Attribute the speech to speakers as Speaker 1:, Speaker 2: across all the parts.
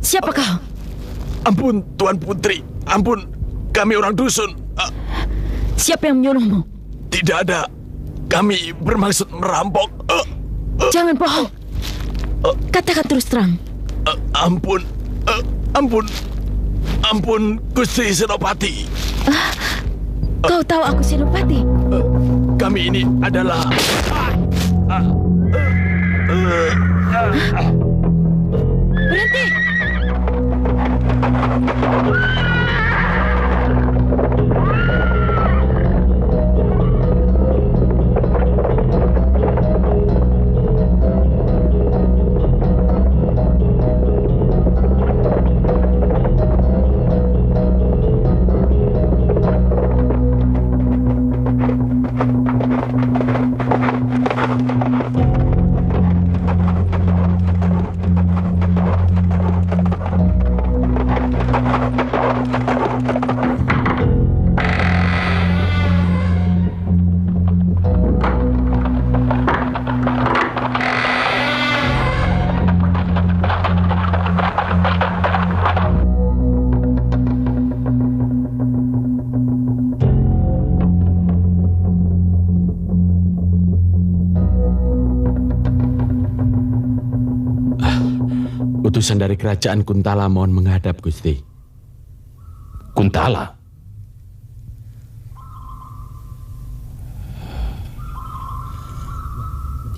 Speaker 1: Siapa kau?
Speaker 2: Ampun, Tuan Putri. Ampun, kami orang dusun.
Speaker 1: Siapa yang menyuruhmu?
Speaker 2: Tidak ada. Kami bermaksud merampok.
Speaker 1: Jangan bohong. Katakan terus terang.
Speaker 2: Ampun. Ampun, Gusti Senopati.
Speaker 1: Kau tahu aku Senopati?
Speaker 2: Kami ini adalah...
Speaker 1: Berhenti!
Speaker 3: Utusan dari kerajaan Kuntala mohon menghadap, Gusti.
Speaker 4: Kuntala?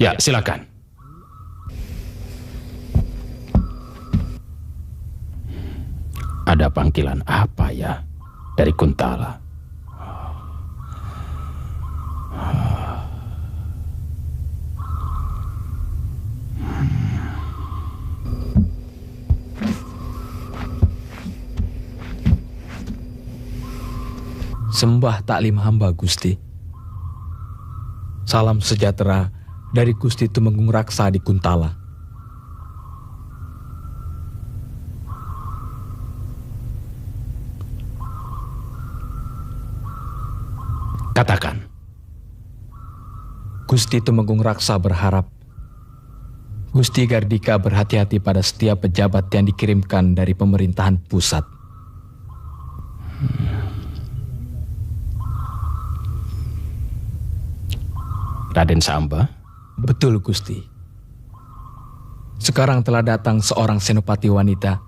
Speaker 4: Ya, silakan. Ada panggilan apa ya dari Kuntala?
Speaker 5: Sembah taklim hamba, Gusti. Salam sejahtera dari Gusti Tumenggung Raksa di Kuntala.
Speaker 4: Katakan.
Speaker 5: Gusti Tumenggung Raksa berharap Gusti Gardika berhati-hati pada setiap pejabat yang dikirimkan dari pemerintahan pusat.
Speaker 4: Raden Samba?
Speaker 5: Betul, Gusti. Sekarang telah datang seorang senopati wanita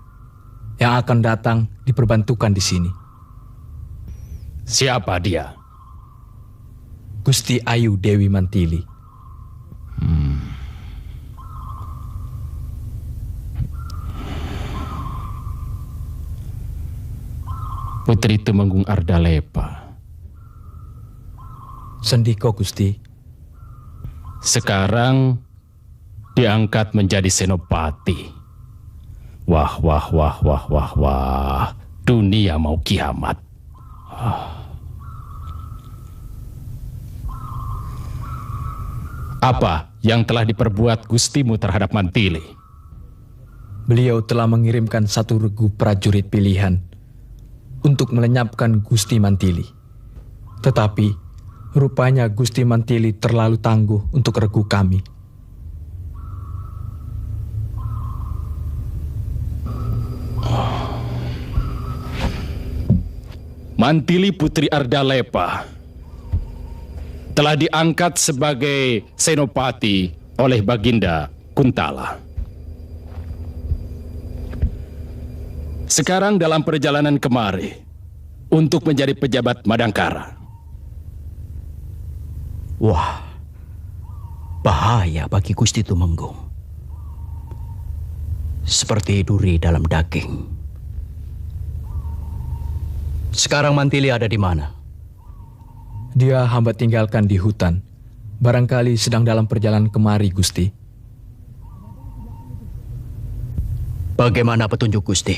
Speaker 5: yang akan datang diperbantukan di sini.
Speaker 4: Siapa dia?
Speaker 5: Gusti Ayu Dewi Mantili.
Speaker 4: Putri Tumenggung Ardalepa.
Speaker 5: Sendiko, Gusti.
Speaker 4: Sekarang diangkat menjadi senopati. Wah. Dunia mau kiamat. Apa yang telah diperbuat Gustimu terhadap Mantili?
Speaker 5: Beliau telah mengirimkan satu regu prajurit pilihan untuk melenyapkan Gusti Mantili. Tetapi rupanya Gusti Mantili terlalu tangguh untuk regu kami.
Speaker 4: Mantili Putri Ardalepa telah diangkat sebagai senopati oleh Baginda Kuntala. Sekarang dalam perjalanan kemari untuk menjadi pejabat Madangkara.
Speaker 6: Wah, bahaya bagi Gusti Tumenggung. Seperti duri dalam daging. Sekarang Mantili ada di mana?
Speaker 5: Dia hamba tinggalkan di hutan. Barangkali sedang dalam perjalanan kemari, Gusti.
Speaker 6: Bagaimana petunjuk Gusti?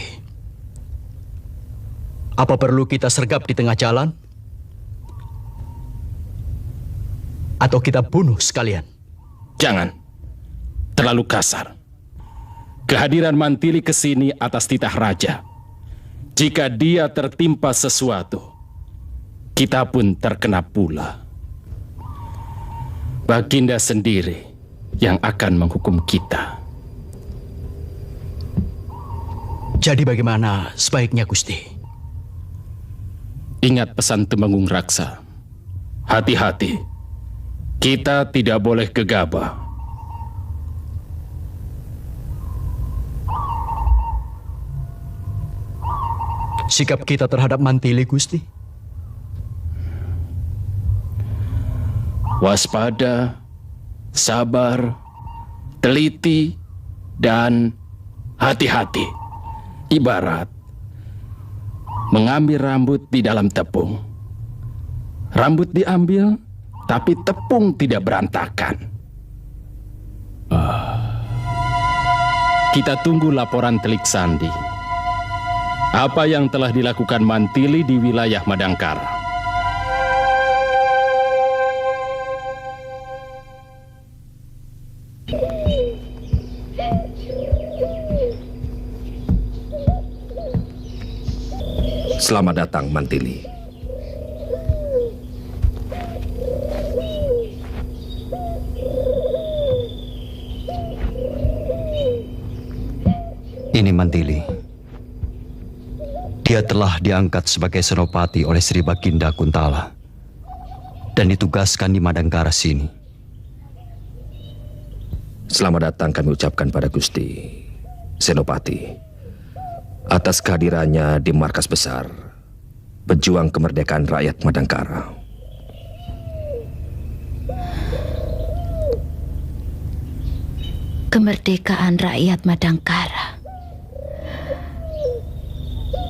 Speaker 6: Apa perlu kita sergap di tengah jalan? Atau kita bunuh sekalian?
Speaker 4: Jangan. Terlalu kasar. Kehadiran Mantili ke sini atas titah raja jika dia tertimpa sesuatu, kita pun terkena pula. Baginda sendiri yang akan menghukum kita.
Speaker 6: Jadi bagaimana sebaiknya, Gusti?
Speaker 4: Ingat pesan Temenggung Raksa. Hati-hati. Kita tidak boleh gegabah.
Speaker 6: Sikap kita terhadap Mantili, Gusti?
Speaker 4: Waspada, sabar, teliti, dan hati-hati. Ibarat mengambil rambut di dalam tepung. Rambut diambil, tapi tepung tidak berantakan. Kita tunggu laporan Telik Sandi. Apa yang telah dilakukan Mantili di wilayah Madangkara?
Speaker 2: Selamat datang, Mantili.
Speaker 6: Ini Mantili. Dia telah diangkat sebagai senopati oleh Sri Baginda Kuntala dan ditugaskan di Madangkara sini.
Speaker 2: Selamat datang kami ucapkan pada Gusti Senopati atas kehadirannya di markas besar pejuang kemerdekaan rakyat Madangkara.
Speaker 1: Kemerdekaan rakyat Madangkara.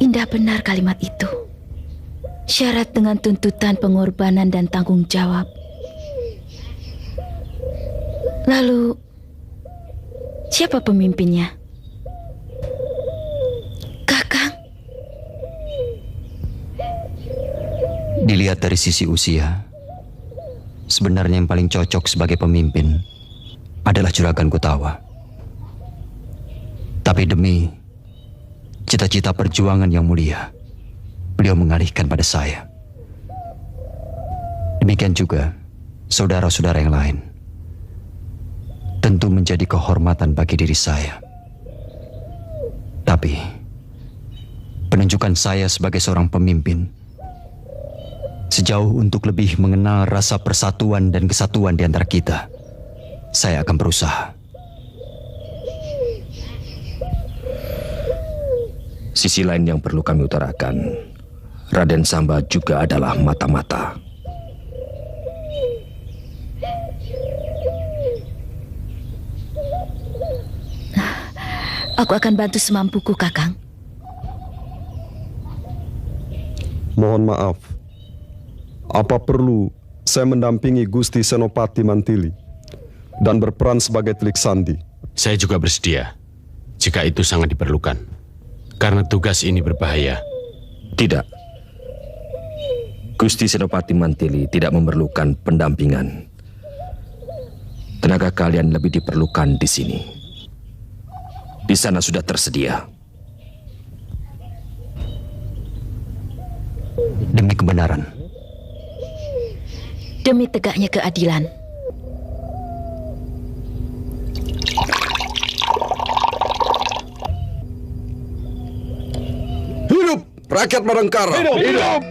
Speaker 1: Indah benar kalimat itu. Syarat dengan tuntutan pengorbanan dan tanggung jawab. Lalu, siapa pemimpinnya? Kakang?
Speaker 6: Dilihat dari sisi usia, sebenarnya yang paling cocok sebagai pemimpin adalah Juragan Kutawa. Tapi demi cita-cita perjuangan yang mulia, beliau mengalihkan pada saya. Demikian juga saudara-saudara yang lain. Tentu menjadi kehormatan bagi diri saya. Tapi penunjukan saya sebagai seorang pemimpin sejauh untuk lebih mengenal rasa persatuan dan kesatuan di antara kita, saya akan berusaha.
Speaker 2: Sisi lain yang perlu kami utarakan, Raden Samba juga adalah mata-mata.
Speaker 1: Aku akan bantu semampuku, Kakang.
Speaker 7: Mohon maaf, apa perlu saya mendampingi Gusti Senopati Mantili dan berperan sebagai Telik Sandi?
Speaker 3: Saya juga bersedia, jika itu sangat diperlukan. Karena tugas ini berbahaya.
Speaker 2: Tidak. Gusti Senopati Mantili tidak memerlukan pendampingan. Tenaga kalian lebih diperlukan di sini. Di sana sudah tersedia.
Speaker 6: Demi kebenaran.
Speaker 1: Demi tegaknya keadilan.
Speaker 7: Hidup rakyat Madangkara!
Speaker 2: Hidup! Hidup!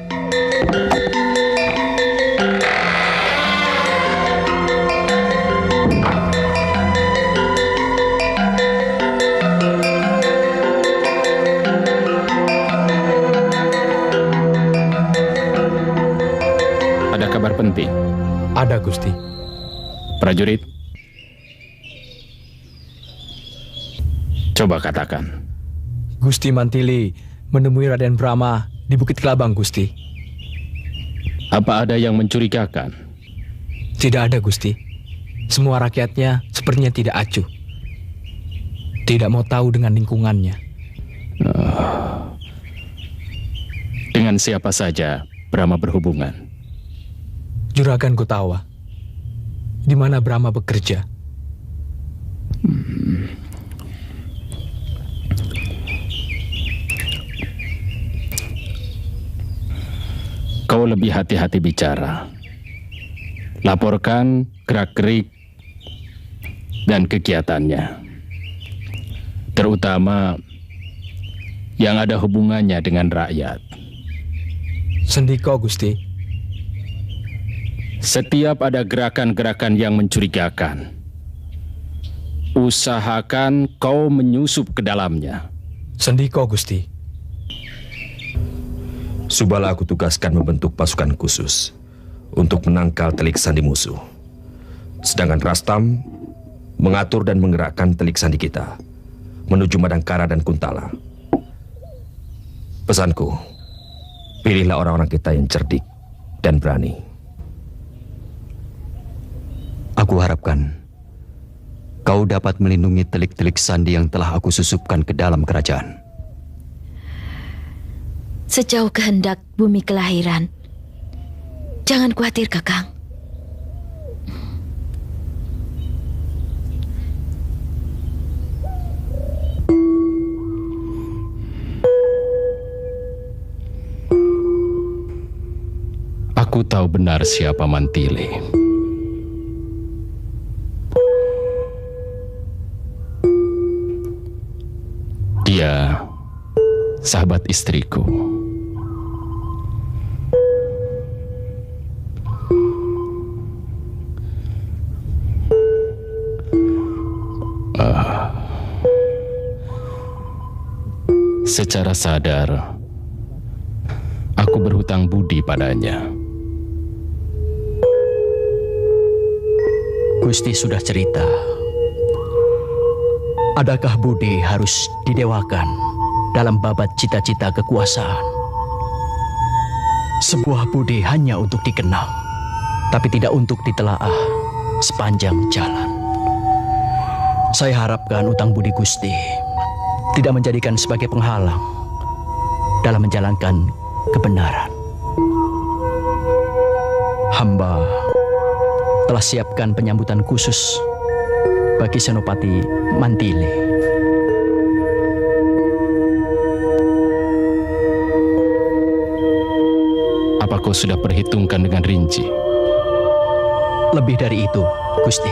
Speaker 4: Ada kabar penting.
Speaker 5: Ada, Gusti.
Speaker 4: Prajurit, coba katakan.
Speaker 5: Gusti Mantili menemui Raden Brahma di Bukit Kelabang, Gusti.
Speaker 4: Apa ada yang mencurigakan?
Speaker 5: Tidak ada, Gusti. Semua rakyatnya sepertinya tidak acuh. Tidak mau tahu dengan lingkungannya.
Speaker 4: Dengan siapa saja Brahma berhubungan?
Speaker 5: Juragan Kutawa, di mana Brahma bekerja.
Speaker 4: lebih hati-hati bicara. Laporkan gerak-gerik dan kegiatannya, terutama yang ada hubungannya dengan rakyat.
Speaker 5: Sendika Gusti.
Speaker 4: Setiap ada gerakan-gerakan yang mencurigakan, usahakan kau menyusup ke dalamnya.
Speaker 5: Sendika Gusti.
Speaker 2: Subala aku tugaskan membentuk pasukan khusus untuk menangkal telik sandi musuh. Sedangkan Rastam mengatur dan menggerakkan telik sandi kita menuju Madangkara dan Kuntala. Pesanku, pilihlah orang-orang kita yang cerdik dan berani.
Speaker 6: Aku harapkan kau dapat melindungi telik-telik sandi yang telah aku susupkan ke dalam kerajaan.
Speaker 1: Sejauh kehendak bumi kelahiran, jangan khawatir, Kakang.
Speaker 4: Aku tahu benar siapa Mantili. Dia sahabat istriku. Secara sadar, aku berhutang budi padanya.
Speaker 8: Gusti sudah cerita. Adakah budi harus didewakan dalam babat cita-cita kekuasaan? Sebuah budi hanya untuk dikenang, tapi tidak untuk ditelaah sepanjang jalan. Saya harapkan utang budi Gusti tidak menjadikan sebagai penghalang dalam menjalankan kebenaran. Hamba telah siapkan penyambutan khusus bagi Senopati Mantili.
Speaker 4: Apa kau sudah perhitungkan dengan rinci?
Speaker 8: Lebih dari itu, Gusti.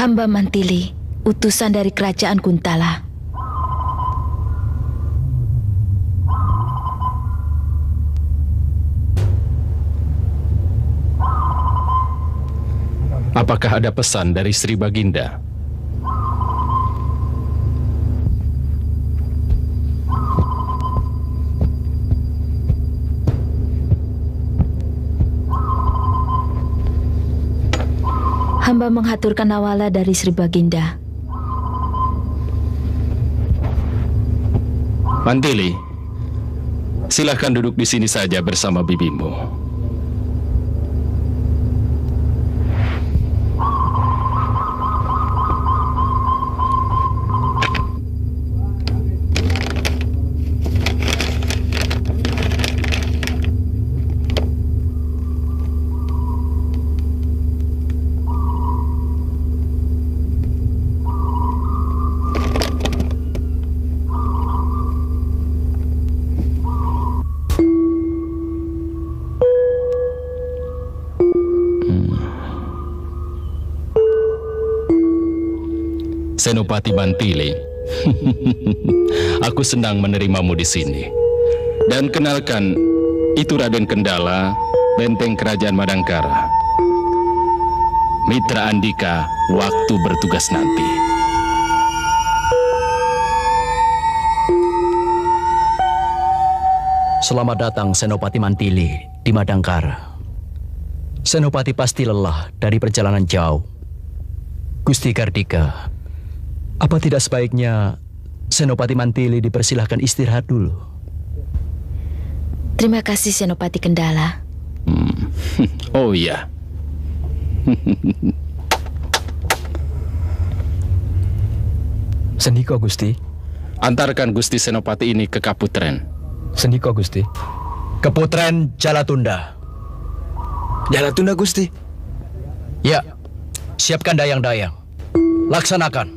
Speaker 1: Hamba Mantili, utusan dari kerajaan Kuntala.
Speaker 4: Apakah ada pesan dari Sri Baginda?
Speaker 1: Hamba menghaturkan nawala dari Sri Baginda.
Speaker 4: Mantili, silahkan duduk di sini saja bersama bibimu. Senopati Mantili, aku senang menerimamu di sini. Dan kenalkan, itu Raden Kendala, benteng kerajaan Madangkara. Mitra Andika waktu bertugas nanti.
Speaker 8: Selamat datang Senopati Mantili di Madangkara. Senopati pasti lelah dari perjalanan jauh. Gusti Kardika, apa tidak sebaiknya Senopati Mantili dipersilahkan istirahat dulu?
Speaker 1: Terima kasih Senopati Kendala.
Speaker 4: Oh iya.
Speaker 5: Sendiko Gusti.
Speaker 4: Antarkan Gusti Senopati ini ke Kaputren.
Speaker 5: Sendiko Gusti.
Speaker 8: Keputren Jalatunda.
Speaker 5: Jalatunda Gusti.
Speaker 8: Ya, siapkan dayang-dayang. Laksanakan.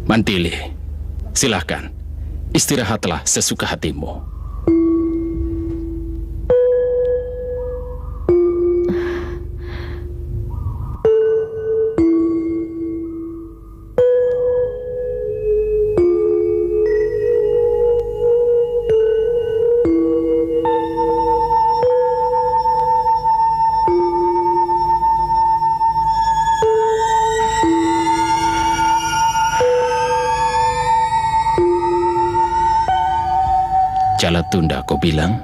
Speaker 4: Mantili, silahkan. Istirahatlah sesuka hatimu. Jalatunda, kau bilang?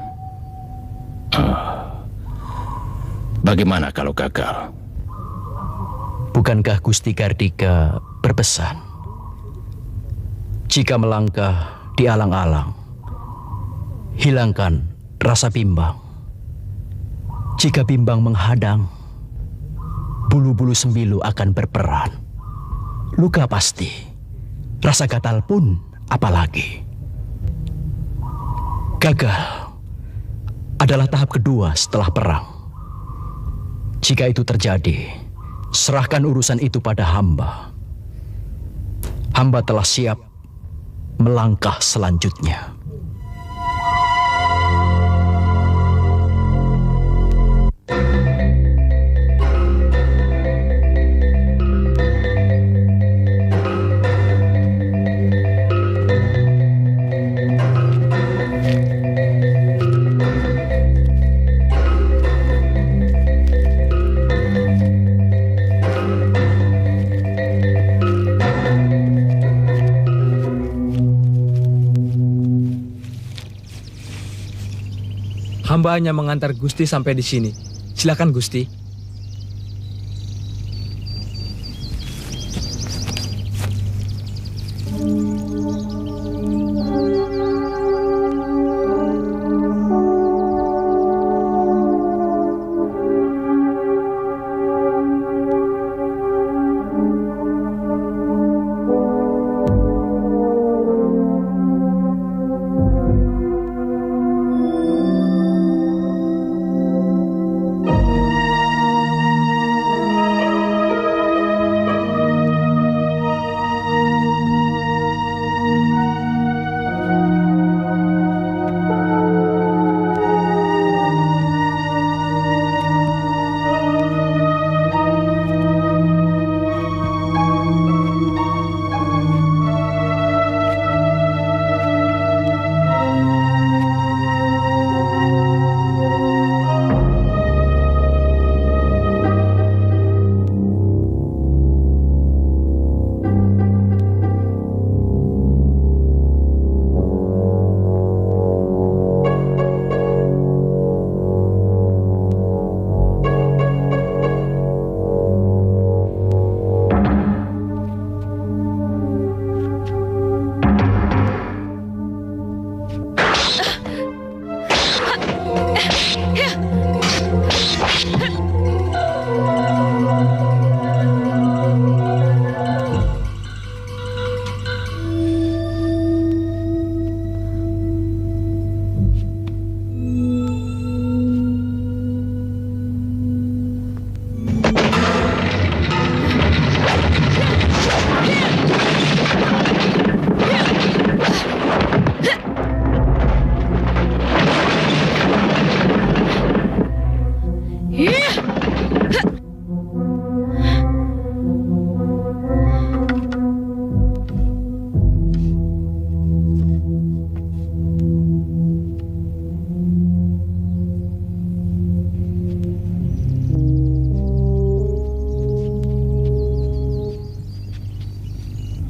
Speaker 4: Bagaimana kalau gagal?
Speaker 8: Bukankah Gusti Kardika berpesan, jika melangkah di alang-alang, hilangkan rasa bimbang. Jika bimbang menghadang, bulu-bulu sembilu akan berperan. Luka pasti, rasa gatal pun apalagi. Gagal adalah tahap kedua setelah perang. Jika itu terjadi, serahkan urusan itu pada hamba. Hamba telah siap melangkah selanjutnya.
Speaker 5: Hamba hanya mengantar Gusti sampai di sini. Silakan Gusti.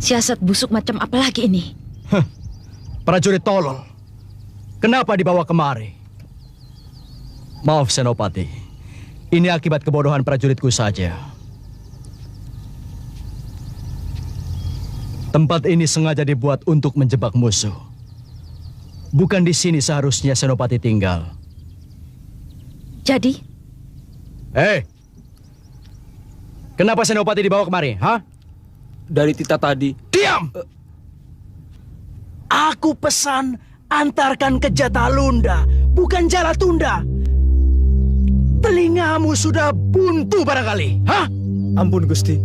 Speaker 1: Siasat busuk macam apa lagi ini?
Speaker 8: Prajurit tolol. Kenapa dibawa kemari? Maaf Senopati. Ini akibat kebodohan prajuritku saja. Tempat ini sengaja dibuat untuk menjebak musuh. Bukan di sini seharusnya Senopati tinggal.
Speaker 1: Jadi?
Speaker 8: Kenapa Senopati dibawa kemari?
Speaker 5: Dari Tita tadi.
Speaker 8: Diam! Aku pesan antarkan ke Jatalunda, bukan Jalatunda. Telingamu sudah buntu barangkali.
Speaker 5: Ampun Gusti.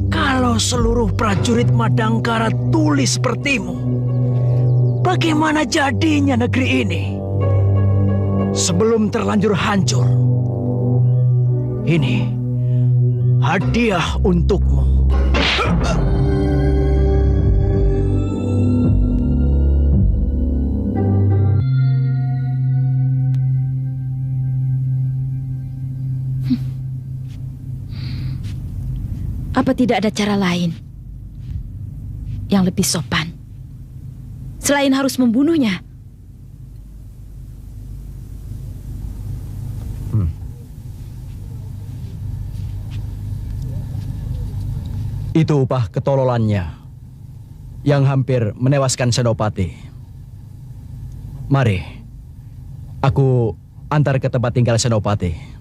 Speaker 8: Kalau seluruh prajurit Madangkara tuli sepertimu, bagaimana jadinya negeri ini? Sebelum terlanjur hancur, ini hadiah untukmu.
Speaker 1: Apa tidak ada cara lain yang lebih sopan selain harus membunuhnya?
Speaker 8: Itu upah ketololannya yang hampir menewaskan Senopati. Mari, aku antar ke tempat tinggal Senopati.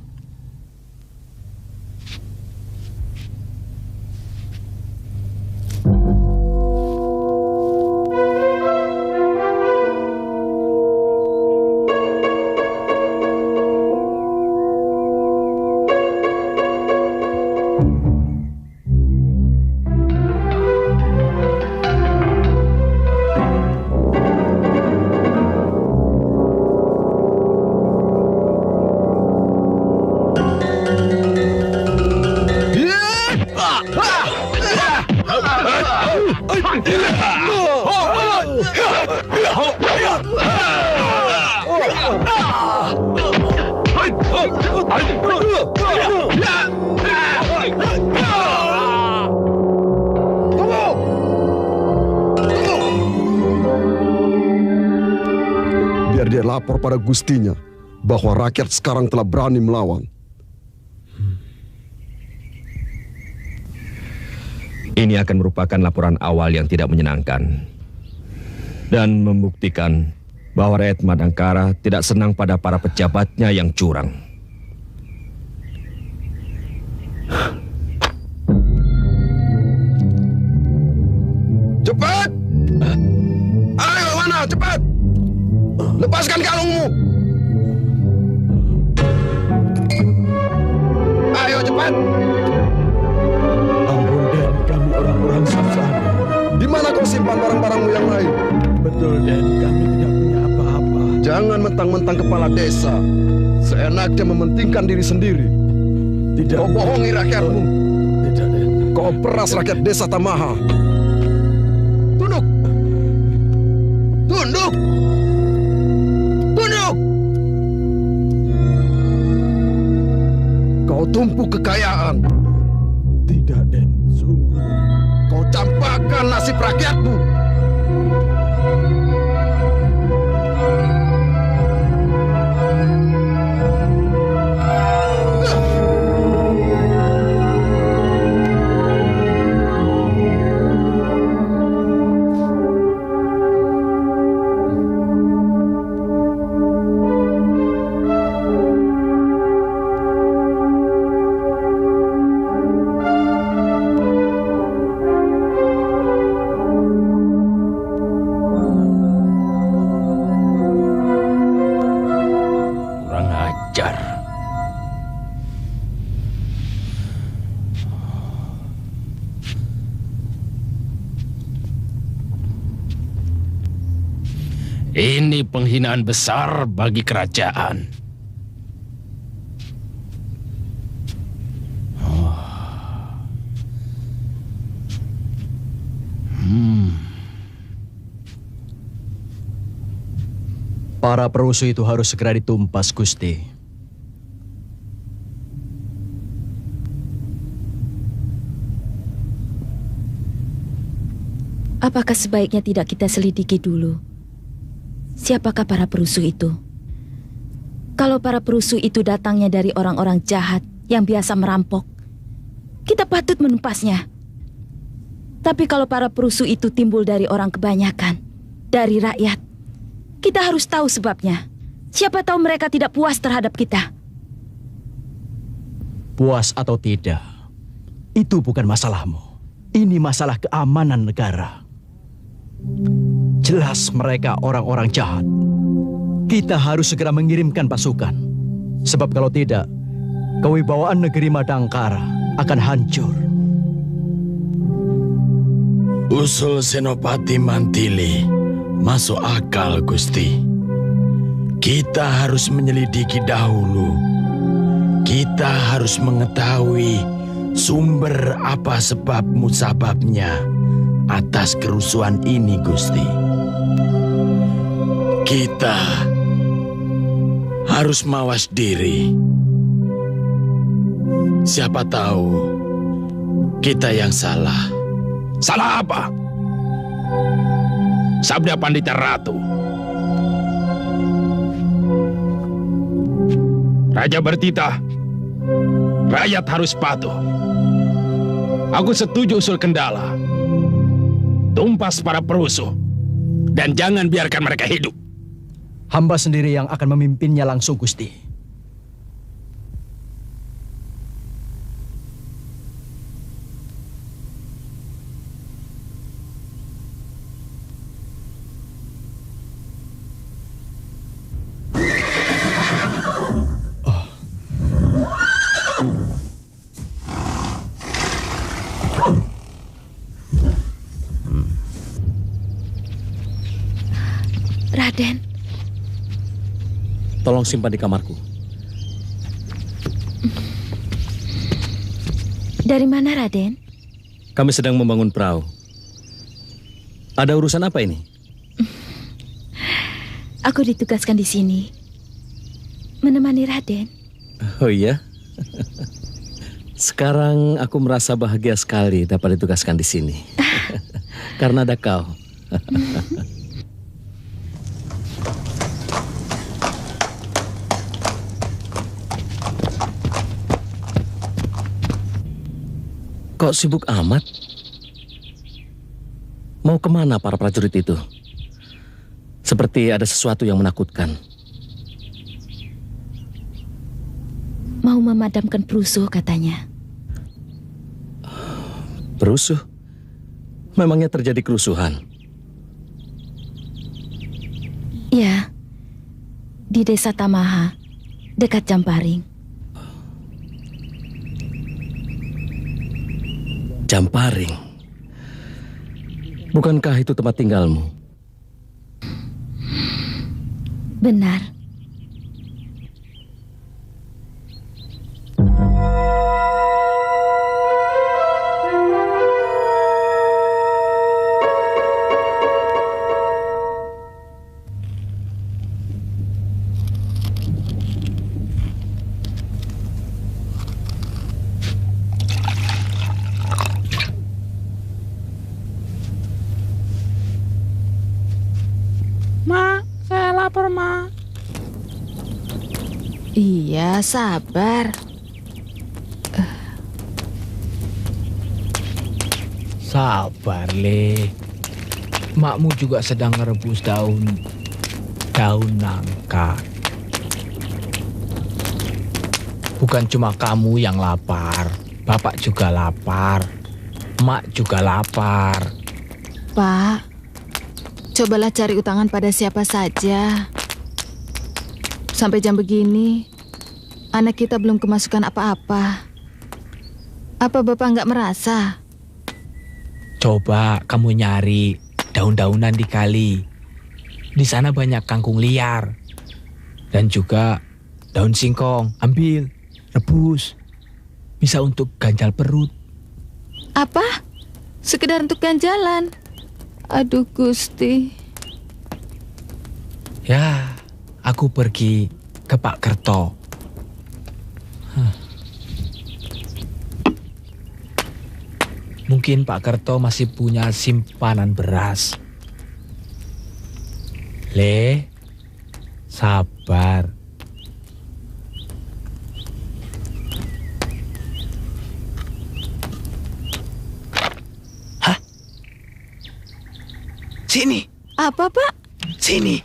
Speaker 7: Biar dia lapor pada gustinya bahwa rakyat sekarang telah berani melawan.
Speaker 2: Ini akan merupakan laporan awal yang tidak menyenangkan dan membuktikan bahwa rakyat Madangkara tidak senang pada para pejabatnya yang curang.
Speaker 7: Cepat! Ayo mana, cepat! Lepaskan kalungmu! Ayo cepat!
Speaker 4: Ampun Den, kami orang-orang Sasana.
Speaker 7: Di mana kau simpan barang-barangmu yang lain?
Speaker 4: Betul Den, kami tidak punya apa-apa.
Speaker 7: Jangan mentang-mentang kepala desa, seenaknya mementingkan diri sendiri.
Speaker 4: Tidak.
Speaker 7: Kau bohongi rakyatmu.
Speaker 4: Tidak Den.
Speaker 7: Kau peras rakyat desa Tamaha. Tunduk! Tunduk! Tunduk! Kau tumpuk kekayaan.
Speaker 4: Tidak Den, sungguh.
Speaker 7: Kau campakkan nasib rakyatmu.
Speaker 4: Ini penghinaan besar bagi kerajaan.
Speaker 8: Para perusuh itu harus segera ditumpas, Gusti.
Speaker 1: Apakah sebaiknya tidak kita selidiki dulu? Siapakah para perusuh itu? Kalau para perusuh itu datangnya dari orang-orang jahat yang biasa merampok, kita patut menumpasnya. Tapi kalau para perusuh itu timbul dari orang kebanyakan, dari rakyat, kita harus tahu sebabnya. Siapa tahu mereka tidak puas terhadap kita.
Speaker 8: Puas atau tidak, itu bukan masalahmu. Ini masalah keamanan negara. Jelas mereka orang-orang jahat. Kita harus segera mengirimkan pasukan. Sebab kalau tidak, kewibawaan negeri Madangkara akan hancur.
Speaker 9: Usul Senopati Mantili masuk akal, Gusti. Kita harus menyelidiki dahulu. Kita harus mengetahui sumber apa sebab musababnya atas kerusuhan ini, Gusti. Kita harus mawas diri. Siapa tahu kita yang salah.
Speaker 4: Salah apa? Sabda Pandita Ratu. Raja bertitah, rakyat harus patuh. Aku setuju usul Kendala. Tumpas para perusuh dan jangan biarkan mereka hidup.
Speaker 8: Hamba sendiri yang akan memimpinnya langsung, Gusti.
Speaker 1: Raden,
Speaker 10: tolong simpan di kamarku.
Speaker 1: dari mana Raden?
Speaker 10: Kami sedang membangun perahu. Ada urusan apa ini?
Speaker 1: Aku ditugaskan di sini menemani Raden.
Speaker 10: Oh iya? Sekarang aku merasa bahagia sekali dapat ditugaskan di sini. Karena ada kau. Kok sibuk amat? Mau kemana para prajurit itu? Seperti ada sesuatu yang menakutkan.
Speaker 1: Mau memadamkan perusuh katanya.
Speaker 10: Perusuh? Memangnya terjadi kerusuhan?
Speaker 1: Ya, di desa Tamaha, dekat Jamparing.
Speaker 10: Jamparing? Bukankah itu tempat tinggalmu?
Speaker 1: Benar. Iya, sabar.
Speaker 5: Sabar, Le. Makmu juga sedang merebus daun nangka. Bukan cuma kamu yang lapar, Bapak juga lapar, Mak juga lapar.
Speaker 11: Pak, cobalah cari utangan pada siapa saja. Sampai jam begini, anak kita belum kemasukan apa-apa. Apa Bapak nggak merasa?
Speaker 5: Coba kamu nyari daun-daunan di kali. Di sana banyak kangkung liar. Dan juga daun singkong. Ambil, rebus. Bisa untuk ganjal perut.
Speaker 11: Apa? Sekedar untuk ganjalan? Aduh Gusti.
Speaker 5: Ya, aku pergi ke Pak Kerto. Mungkin Pak Kerto masih punya simpanan beras. Le, sabar. Hah? Sini.
Speaker 11: Apa, Pak?
Speaker 5: Sini.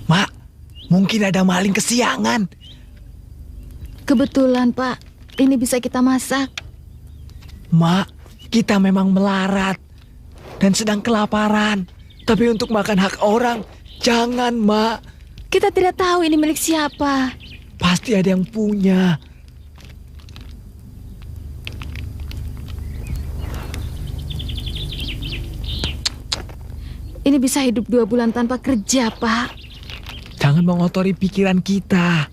Speaker 5: Mak, mungkin ada maling kesiangan.
Speaker 11: Kebetulan, Pak. Ini bisa kita masak.
Speaker 5: Mak, kita memang melarat dan sedang kelaparan. Tapi untuk makan hak orang, jangan, Mak.
Speaker 11: Kita tidak tahu ini milik siapa.
Speaker 5: Pasti ada yang punya.
Speaker 11: Ini bisa hidup 2 bulan tanpa kerja, Pak.
Speaker 5: Jangan mengotori pikiran kita.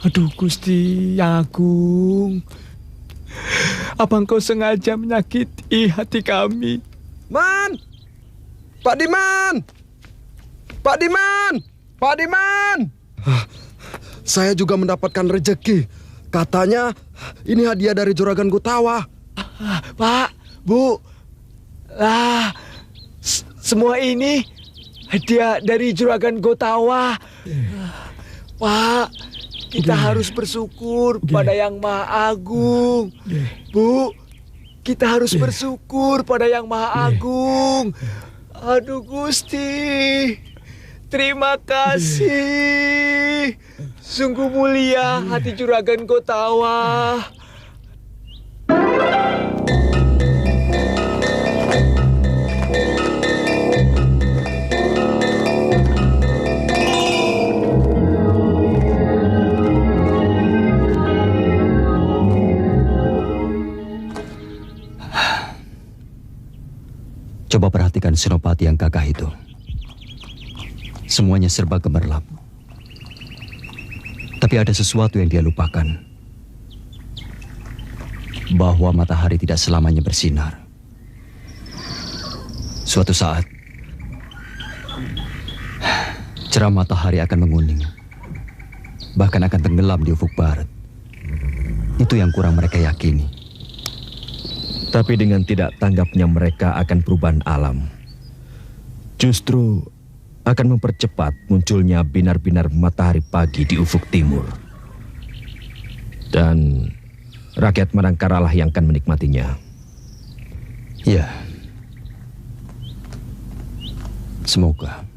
Speaker 5: Aduh, Gusti yang Agung. Apa engkau sengaja menyakiti hati kami?
Speaker 7: Man! Pak Diman! Pak Diman! Pak Diman! Saya juga mendapatkan rezeki. Katanya ini hadiah dari Juragan Gutawa.
Speaker 5: Pak, Bu, semua ini hadiah dari Juragan Gotawa. Pak, kita harus bersyukur pada Yang Maha Agung. Bu, kita harus bersyukur pada Yang Maha Agung. Aduh, Gusti, terima kasih. Sungguh mulia hati Juragan Gotawa.
Speaker 6: Coba perhatikan Senopati yang gagah itu. Semuanya serba gemerlap. Tapi ada sesuatu yang dia lupakan. Bahwa matahari tidak selamanya bersinar. Suatu saat, cerah matahari akan menguning. Bahkan akan tenggelam di ufuk barat. Itu yang kurang mereka yakini.
Speaker 2: Tapi dengan tidak tanggapnya mereka akan perubahan alam, justru akan mempercepat munculnya binar-binar matahari pagi di ufuk timur. Dan rakyat Madangkara lah yang akan menikmatinya.
Speaker 6: Ya, semoga.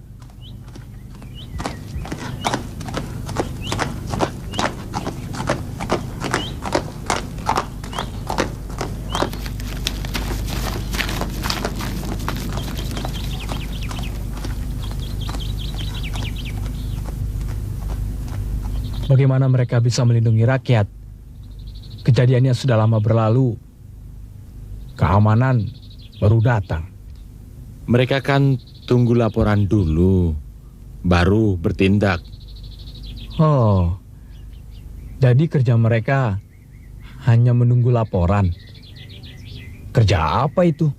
Speaker 5: Bagaimana mereka bisa melindungi rakyat? Kejadiannya sudah lama berlalu. Keamanan baru datang.
Speaker 3: Mereka kan tunggu laporan dulu, baru bertindak.
Speaker 5: Oh, jadi kerja mereka hanya menunggu laporan. Kerja apa itu?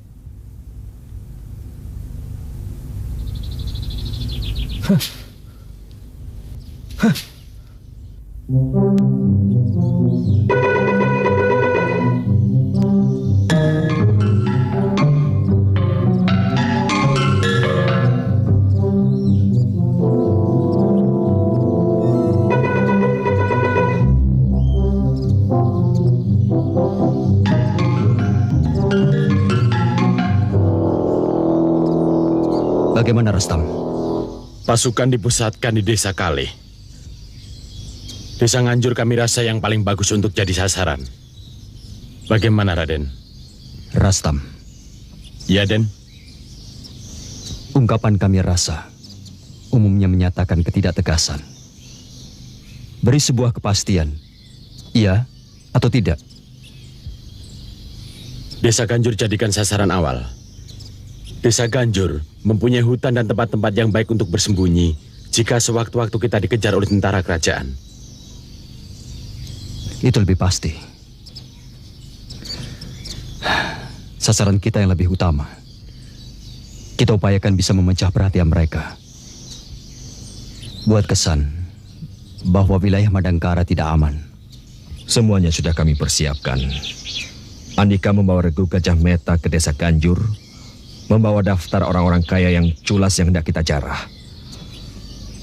Speaker 6: Bagaimana, Rastam?
Speaker 3: Pasukan dipusatkan di Desa Kale. Desa Nganjur kami rasa yang paling bagus untuk jadi sasaran. Bagaimana, Raden?
Speaker 6: Rastam.
Speaker 3: Ya, Den.
Speaker 6: Ungkapan kami rasa umumnya menyatakan ketidaktegasan. Beri sebuah kepastian, iya atau tidak.
Speaker 3: Desa Ganjur jadikan sasaran awal. Desa Ganjur mempunyai hutan dan tempat-tempat yang baik untuk bersembunyi jika sewaktu-waktu kita dikejar oleh tentara kerajaan.
Speaker 6: Itu lebih pasti. Sasaran kita yang lebih utama Kita upayakan bisa memecah perhatian mereka. Buat kesan bahwa wilayah Madangkara tidak aman.
Speaker 2: Semuanya sudah kami persiapkan. Andika membawa Regu Gajah Meta ke desa Ganjur, membawa daftar orang-orang kaya yang culas yang hendak kita jarah.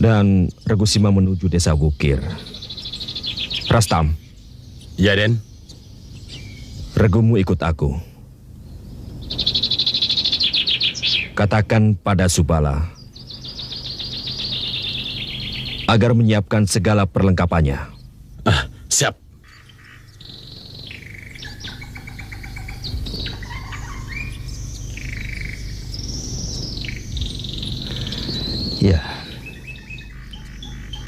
Speaker 2: Dan Regu Sima menuju desa Wukir. Rastam.
Speaker 3: Ya, Den.
Speaker 2: Regumu ikut aku. Katakan pada Subala agar menyiapkan segala perlengkapannya.
Speaker 3: Siap.
Speaker 6: Ya.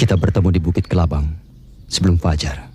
Speaker 6: Kita bertemu di Bukit Kelabang sebelum fajar.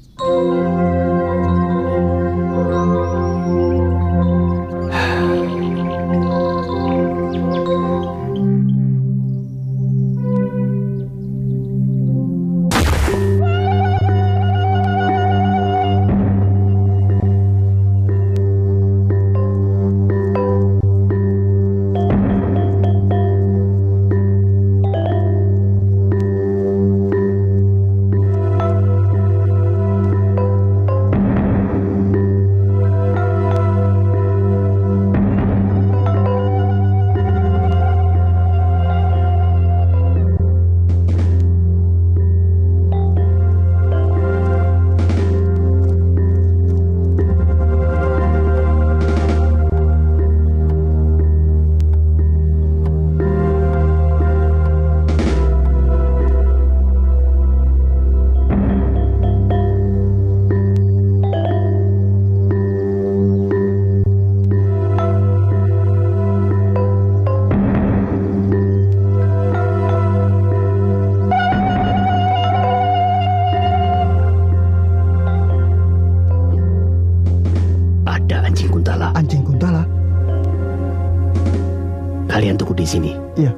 Speaker 8: Kalian tunggu di sini.
Speaker 12: Iya.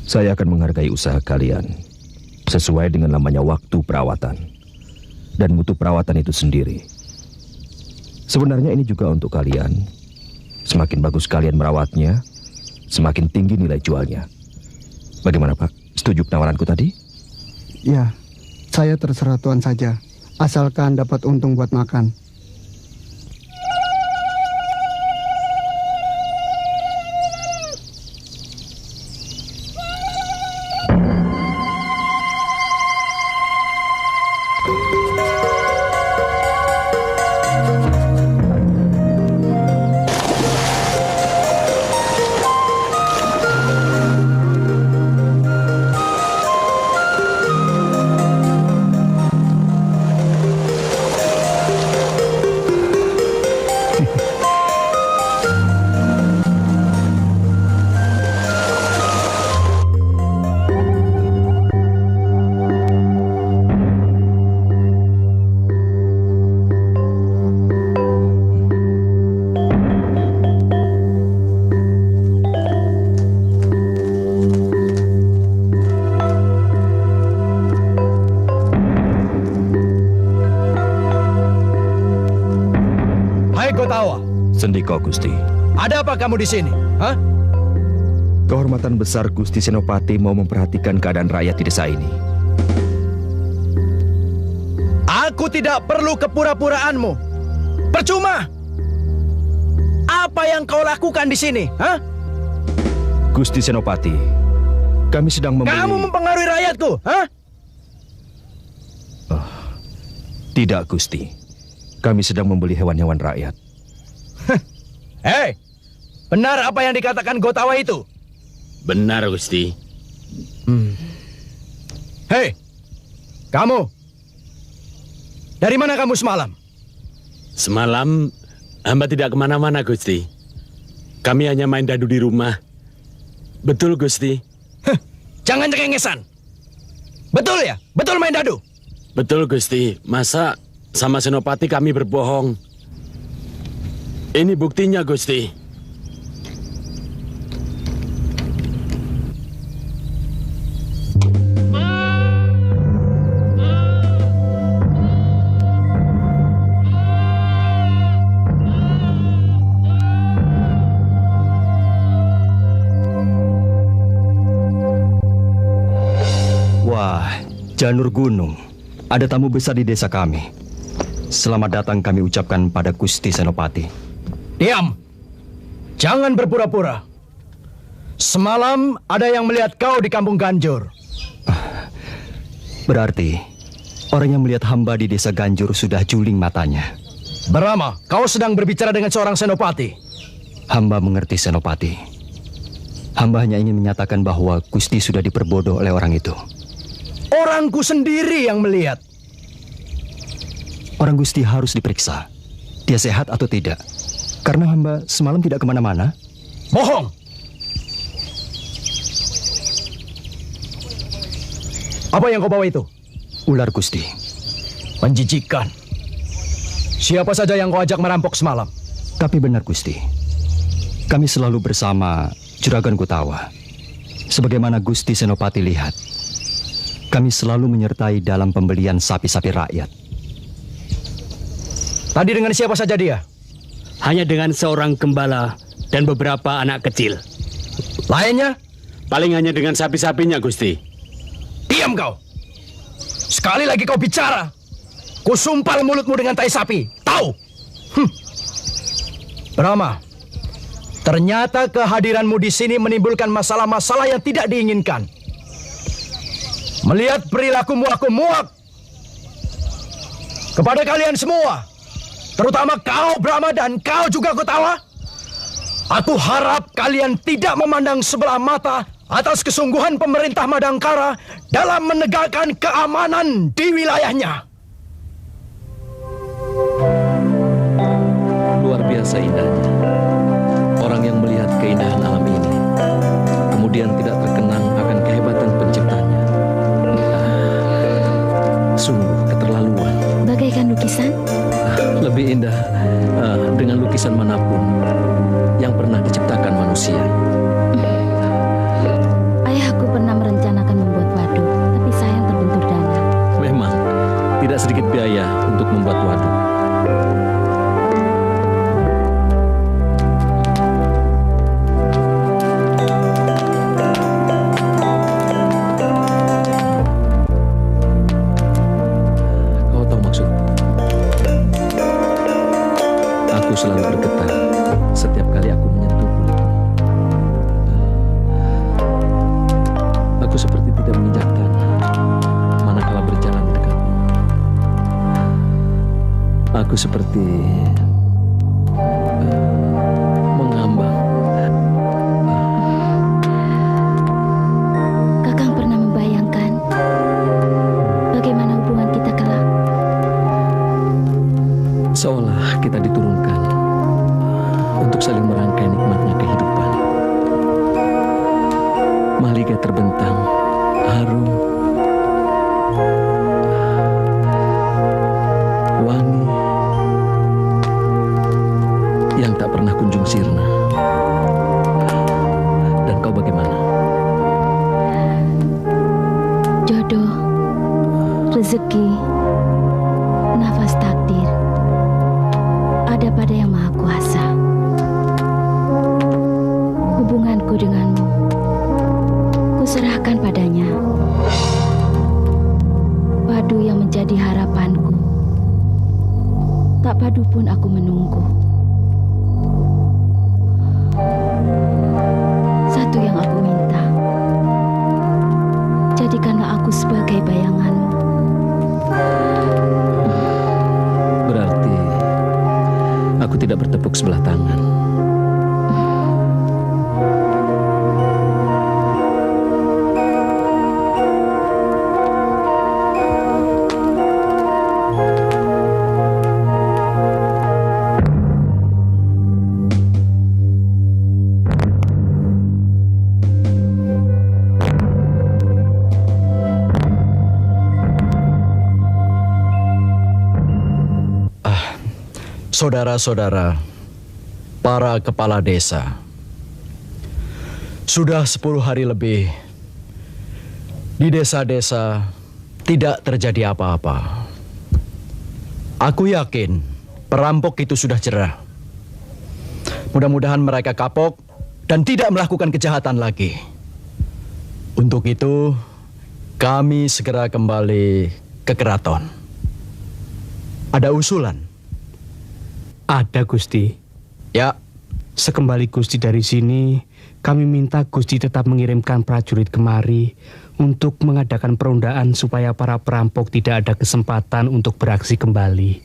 Speaker 2: Saya akan menghargai usaha kalian sesuai dengan lamanya waktu perawatan dan mutu perawatan itu sendiri. Sebenarnya ini juga untuk kalian. Semakin bagus kalian merawatnya, semakin tinggi nilai jualnya. Bagaimana, Pak? Setuju penawaranku tadi?
Speaker 12: Ya, saya terserah Tuan saja, asalkan dapat untung buat makan.
Speaker 2: Sendiko, Gusti.
Speaker 8: Ada apa kamu di sini? Hah?
Speaker 2: Kehormatan besar Gusti Senopati mau memperhatikan keadaan rakyat di desa ini.
Speaker 8: Aku tidak perlu kepura-puraanmu. Percuma. Apa yang kau lakukan di sini? Hah?
Speaker 2: Gusti Senopati, kami sedang membeli...
Speaker 8: Kamu mempengaruhi rakyatku, hah?
Speaker 2: Tidak, Gusti. Kami sedang membeli hewan-hewan rakyat.
Speaker 8: Hei, benar apa yang dikatakan Gotawa itu?
Speaker 3: Benar, Gusti.
Speaker 8: Hei, kamu. Dari mana kamu semalam?
Speaker 3: Semalam, hamba tidak kemana-mana, Gusti. Kami hanya main dadu di rumah. Betul, Gusti.
Speaker 8: Jangan cengengesan. Betul ya? Betul main dadu?
Speaker 9: Betul Gusti, masa sama Senopati kami berbohong? Ini buktinya Gusti.
Speaker 6: Wah, Janur Gunung, ada tamu besar di desa kami. Selamat datang kami ucapkan pada Gusti Senopati.
Speaker 8: Diam! Jangan berpura-pura. Semalam ada yang melihat kau di kampung Ganjur.
Speaker 6: Berarti, orang yang melihat hamba di desa Ganjur sudah juling matanya.
Speaker 8: Brahma, kau sedang berbicara dengan seorang Senopati.
Speaker 6: Hamba mengerti Senopati. Hamba hanya ingin menyatakan bahwa Gusti sudah diperbodoh oleh orang itu.
Speaker 8: Orangku sendiri yang melihat.
Speaker 6: Orang Gusti harus diperiksa. Dia sehat atau tidak. Karena hamba semalam tidak kemana-mana.
Speaker 8: Bohong! Apa yang kau bawa itu?
Speaker 6: Ular Gusti.
Speaker 8: Menjijikan. Siapa saja yang kau ajak merampok semalam?
Speaker 6: Tapi benar Gusti. Kami selalu bersama Juragan Kutawa. Sebagaimana Gusti Senopati lihat, kami selalu menyertai dalam pembelian sapi-sapi rakyat.
Speaker 8: Tadi dengan siapa saja dia?
Speaker 13: Hanya dengan seorang gembala dan beberapa anak kecil.
Speaker 8: Lainnya?
Speaker 3: Paling hanya dengan sapi-sapinya, Gusti.
Speaker 8: Diam kau! Sekali lagi kau bicara, kusumpal mulutmu dengan tai sapi. Tahu? Brahma, ternyata kehadiranmu di sini menimbulkan masalah-masalah yang tidak diinginkan. Melihat perilakumu aku muak. Kepada kalian semua, terutama kau Brahma dan kau juga Kutawa, aku harap kalian tidak memandang sebelah mata atas kesungguhan pemerintah Madangkara dalam menegakkan keamanan di wilayahnya.
Speaker 10: Luar biasa indahnya. Orang yang melihat keindahan alam ini, kemudian tidak terkenang akan kehebatan penciptanya. Sungguh keterlaluan.
Speaker 1: Bagaikan lukisan?
Speaker 10: Lebih indah dengan lukisan manapun yang pernah diciptakan manusia.
Speaker 1: Ayahku pernah merencanakan membuat waduk, tapi sayang terbentur dana.
Speaker 10: Memang tidak sedikit biaya untuk membuat waduk. Selalu bergetar setiap kali aku menyentuh kulitmu. Aku seperti tidak menginjak tanah manakala berjalan di dekatmu. Aku seperti mengambang.
Speaker 1: Kakang pernah membayangkan bagaimana hubungan kita kelak?
Speaker 10: Seolah kita diturunkan untuk saling merangkai nikmatnya kehidupan. Mahligai terbentang, harum, wangi, yang tak pernah kunjung sirna. Dan kau bagaimana?
Speaker 1: Jodoh, rezeki, nafas takdir ada pada Yang Maha Kuasa. Hubunganku denganmu kuserahkan padanya. Padu yang menjadi harapanku, tak padu pun aku menunggu. Satu yang aku minta, jadikanlah aku sebagai bayanganmu.
Speaker 10: Berarti aku tidak bertepuk sebelah tangan.
Speaker 8: Saudara-saudara, para kepala desa, sudah 10 hari lebih di desa-desa tidak terjadi apa-apa. Aku yakin perampok itu sudah jerah. Mudah-mudahan mereka kapok dan tidak melakukan kejahatan lagi. Untuk itu, kami segera kembali ke keraton. Ada usulan?
Speaker 13: Ada, Gusti.
Speaker 8: Ya.
Speaker 13: Sekembali Gusti dari sini, kami minta Gusti tetap mengirimkan prajurit kemari untuk mengadakan perundaan supaya para perampok tidak ada kesempatan untuk beraksi kembali.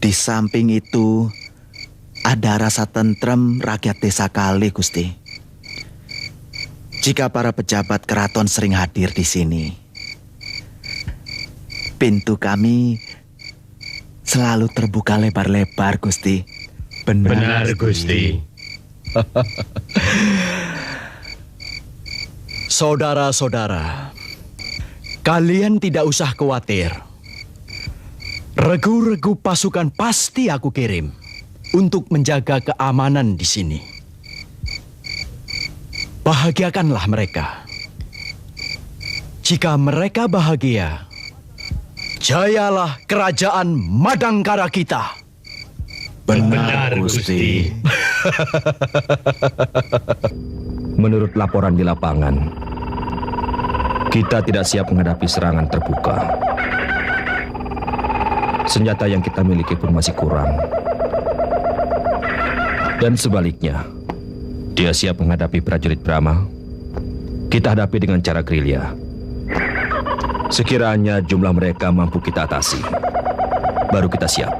Speaker 14: Di samping itu, ada rasa tentrem rakyat desa Kali, Gusti. Jika para pejabat keraton sering hadir di sini, pintu kami selalu terbuka lebar-lebar, Gusti.
Speaker 3: Benar, Gusti.
Speaker 8: Saudara-saudara, kalian tidak usah khawatir. Regu-regu pasukan pasti aku kirim untuk menjaga keamanan di sini. Bahagiakanlah mereka. Jika mereka bahagia, jayalah kerajaan Madangkara kita.
Speaker 14: Benar, Gusti.
Speaker 2: Menurut laporan di lapangan, kita tidak siap menghadapi serangan terbuka. Senjata yang kita miliki pun masih kurang. Dan sebaliknya, dia siap menghadapi prajurit Brahma, kita hadapi dengan cara gerilya. Sekiranya jumlah mereka mampu kita atasi, baru kita siap.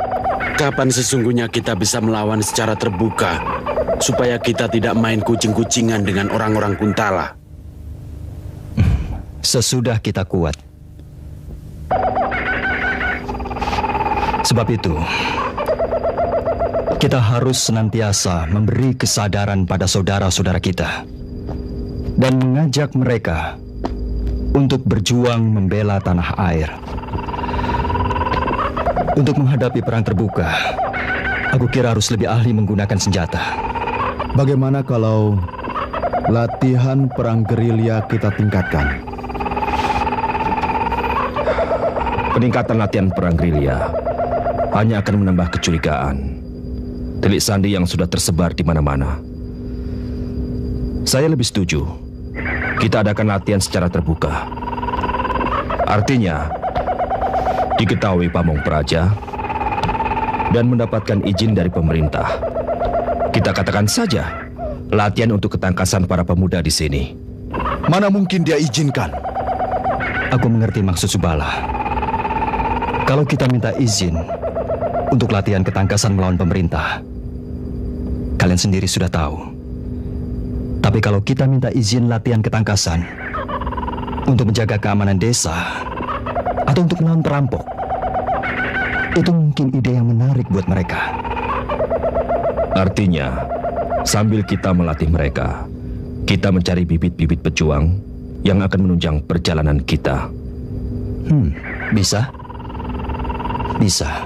Speaker 9: Kapan sesungguhnya kita bisa melawan secara terbuka, supaya kita tidak main kucing-kucingan dengan orang-orang Kuntala?
Speaker 6: Sesudah kita kuat. Sebab itu, kita harus senantiasa memberi kesadaran pada saudara-saudara kita dan mengajak mereka untuk berjuang membela tanah air. Untuk menghadapi perang terbuka, aku kira harus lebih ahli menggunakan senjata.
Speaker 7: Bagaimana kalau latihan perang gerilya kita tingkatkan?
Speaker 2: Peningkatan latihan perang gerilya hanya akan menambah kecurigaan. Telik sandi yang sudah tersebar di mana-mana. Saya lebih setuju kita adakan latihan secara terbuka. Artinya, diketahui pamong praja dan mendapatkan izin dari pemerintah. Kita katakan saja latihan untuk ketangkasan para pemuda di sini.
Speaker 7: Mana mungkin dia izinkan?
Speaker 6: Aku mengerti maksud Subala. Kalau kita minta izin untuk latihan ketangkasan melawan pemerintah, kalian sendiri sudah tahu. Tapi kalau kita minta izin latihan ketangkasan untuk menjaga keamanan desa atau untuk melawan perampok, itu mungkin ide yang menarik buat mereka.
Speaker 2: Artinya, sambil kita melatih mereka, kita mencari bibit-bibit pejuang yang akan menunjang perjalanan kita.
Speaker 6: Bisa? Bisa.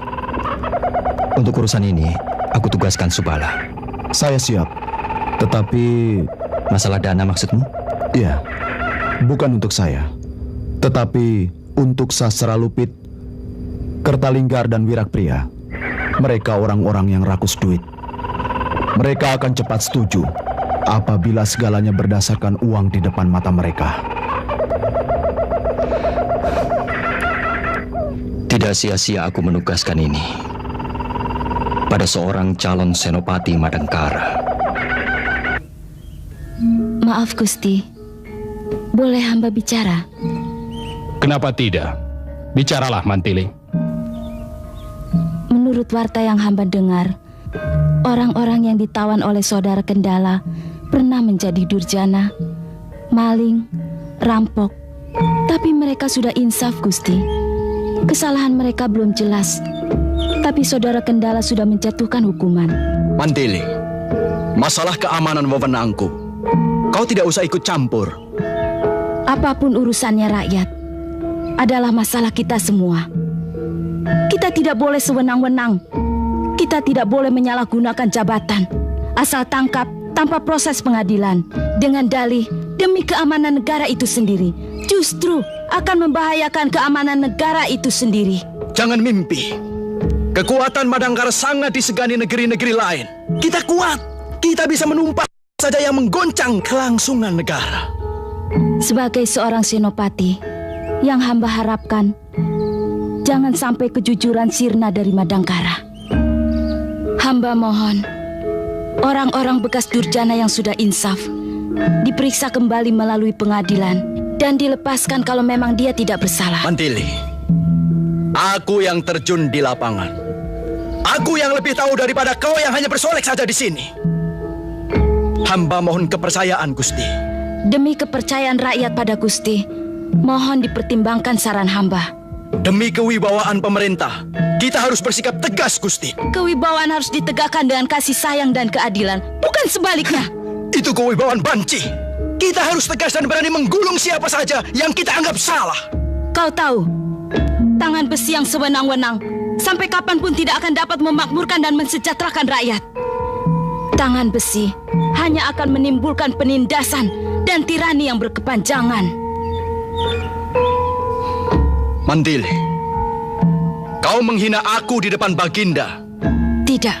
Speaker 6: Untuk urusan ini, aku tugaskan Subala.
Speaker 7: Saya siap. Tetapi...
Speaker 6: Masalah dana maksudmu?
Speaker 7: Iya. Bukan untuk saya. Tetapi untuk Sasralupit, Kertalinggar dan Wirakpria. Mereka orang-orang yang rakus duit. Mereka akan cepat setuju apabila segalanya berdasarkan uang di depan mata mereka.
Speaker 6: Tidak sia-sia aku menugaskan ini pada seorang calon senopati Madangkara.
Speaker 1: Maaf, Gusti. Boleh hamba bicara?
Speaker 4: Kenapa tidak? Bicaralah, Mantili.
Speaker 1: Menurut warta yang hamba dengar, orang-orang yang ditawan oleh saudara Kendala pernah menjadi durjana, maling, rampok. Tapi mereka sudah insaf, Gusti. Kesalahan mereka belum jelas, tapi saudara Kendala sudah menjatuhkan hukuman.
Speaker 8: Mantili, masalah keamanan wewenangku. Kau tidak usah ikut campur.
Speaker 1: Apapun urusannya rakyat adalah masalah kita semua. Kita tidak boleh sewenang-wenang. Kita tidak boleh menyalahgunakan jabatan. Asal tangkap tanpa proses pengadilan. Dengan dalih demi keamanan negara itu sendiri. Justru akan membahayakan keamanan negara itu sendiri.
Speaker 8: Jangan mimpi. Kekuatan Madangkara sangat disegani negeri-negeri lain. Kita kuat. Kita bisa menumpas saja yang menggoncang kelangsungan negara.
Speaker 1: Sebagai seorang senopati, yang hamba harapkan jangan sampai kejujuran sirna dari Madangkara. Hamba mohon orang-orang bekas durjana yang sudah insaf diperiksa kembali melalui pengadilan dan dilepaskan kalau memang dia tidak bersalah.
Speaker 8: Mantili, aku yang terjun di lapangan. Aku yang lebih tahu daripada kau yang hanya bersolek saja di sini. Hamba mohon kepercayaan, Gusti.
Speaker 1: Demi kepercayaan rakyat pada Gusti, mohon dipertimbangkan saran hamba.
Speaker 8: Demi kewibawaan pemerintah, kita harus bersikap tegas, Gusti.
Speaker 1: Kewibawaan harus ditegakkan dengan kasih sayang dan keadilan, bukan sebaliknya.
Speaker 8: Itu kewibawaan banci. Kita harus tegas dan berani menggulung siapa saja yang kita anggap salah.
Speaker 1: Kau tahu, tangan besi yang sewenang-wenang sampai kapanpun tidak akan dapat memakmurkan dan mensejahterakan rakyat. Tangan besi hanya akan menimbulkan penindasan dan tirani yang berkepanjangan.
Speaker 8: Mandili, kau menghina aku di depan Baginda.
Speaker 1: Tidak,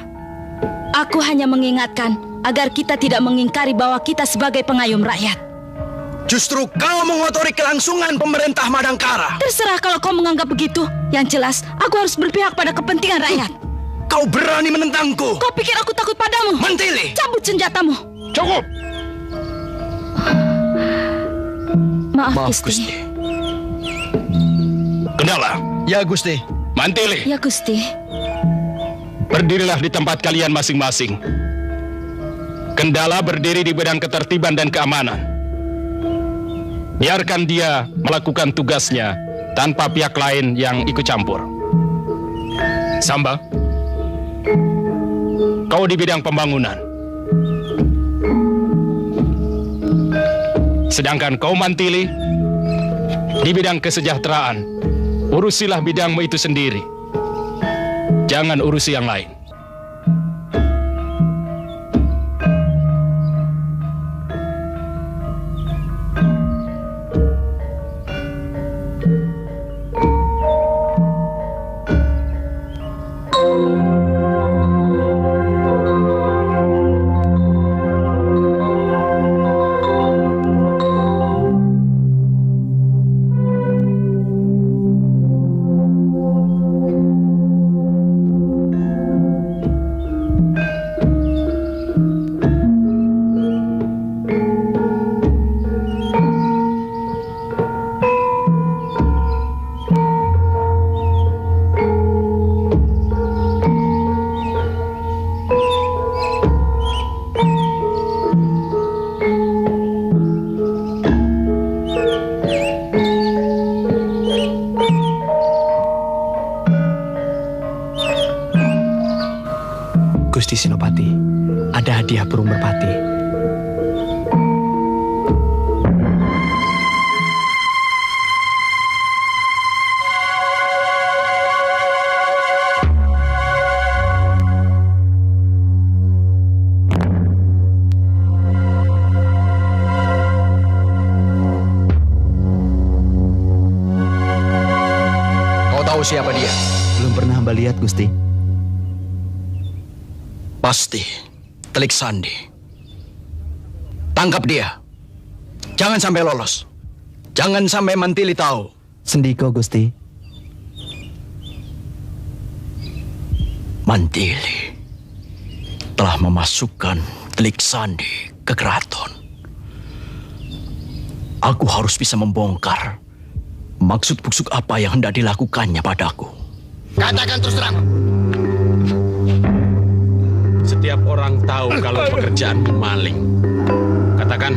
Speaker 1: aku hanya mengingatkan agar kita tidak mengingkari bahwa kita sebagai pengayom rakyat.
Speaker 8: Justru kau mengotori kelangsungan pemerintah Madangkara.
Speaker 1: Terserah kalau kau menganggap begitu. Yang jelas, aku harus berpihak pada kepentingan rakyat.
Speaker 8: Kau berani menentangku?
Speaker 1: Kau pikir aku takut padamu?
Speaker 8: Mandili!
Speaker 1: Cabut senjatamu.
Speaker 8: Cukup!
Speaker 1: Maaf, Gusti.
Speaker 3: Kendala.
Speaker 8: Ya, Gusti.
Speaker 3: Mantili.
Speaker 1: Ya, Gusti.
Speaker 3: Berdirilah di tempat kalian masing-masing. Kendala berdiri di bidang ketertiban dan keamanan. Biarkan dia melakukan tugasnya tanpa pihak lain yang ikut campur. Samba, kau di bidang pembangunan. Sedangkan kau Mantili di bidang kesejahteraan. Urusilah bidangmu itu sendiri. Jangan urusi yang lain.
Speaker 13: Gusti Senopati, ada hadiah burung merpati.
Speaker 8: Kau tahu siapa dia?
Speaker 6: Belum pernah hamba lihat, Gusti.
Speaker 8: Pasti Telik Sandi. Tangkap dia. Jangan sampai lolos. Jangan sampai Mantili tahu.
Speaker 6: Sendiko, Gusti.
Speaker 8: Mantili telah memasukkan Telik Sandi ke keraton. Aku harus bisa membongkar maksud busuk apa yang hendak dilakukannya padaku.
Speaker 3: Katakan terus terang. Setiap orang tahu kalau pekerjaanmu maling. Katakan.